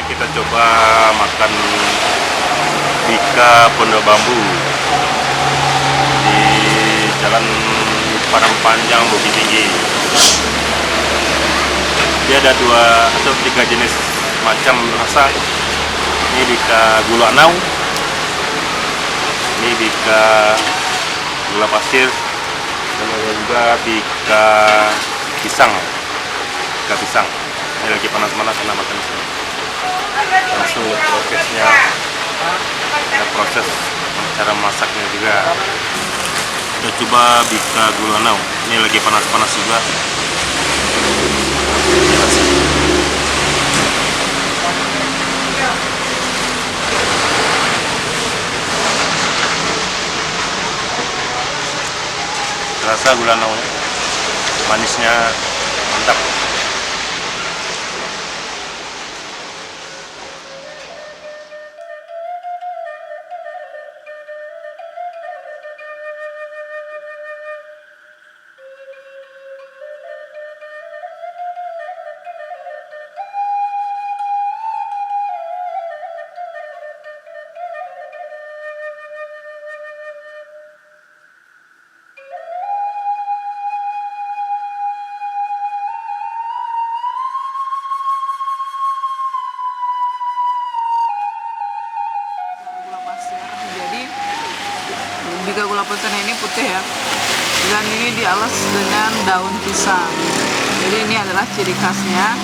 kita coba makan bika Pondok Bambu di Jalan Padang Panjang, Bukit Tinggi. Dia ada 2 atau 3 jenis macam rasa. Ini bika gula anau, ini bika gula pasir, dan ada juga bika pisang. Bika pisang. Ini lagi panas-panas karena makan di sini. Langsung prosesnya, ada proses cara masaknya juga. Kita coba bika gula anau. Ini lagi panas-panas juga. Rasa gula anau manisnya mantap. Bika gula pasir ini putih ya, dan ini dialas dengan daun pisang. Jadi ini adalah ciri khasnya.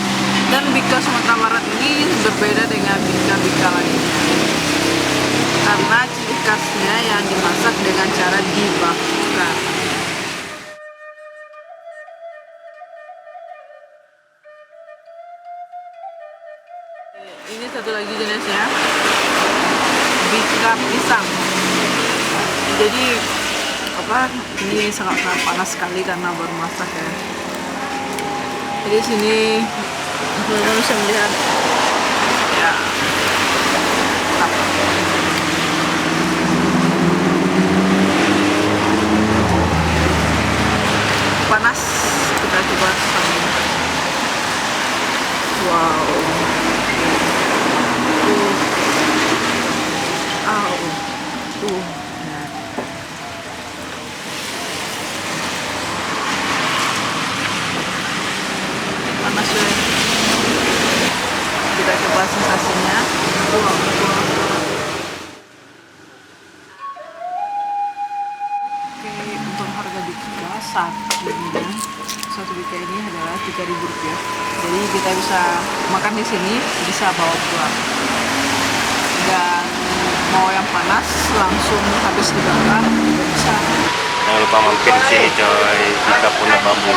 Dan bika Sumatera Barat ini berbeda dengan bika-bika lainnya, karena ciri khasnya yang dimasak dengan cara dibakar. Ini satu lagi jenisnya, bika pisang. Jadi ini sangat-sangat panas sekali karena baru masak ya. Jadi sini teman-teman bisa melihat ya, panas. Kita coba sambil. Wow. Panas ya. Kita coba sensasinya. Oke, untuk harga bika satu bika ini adalah Rp3.000. Jadi kita bisa makan di sini, bisa bawa pulang. Dan mau yang panas langsung habis dibakar bisa. Jangan lupa mampir di sini coy, bika Pondok Bambu.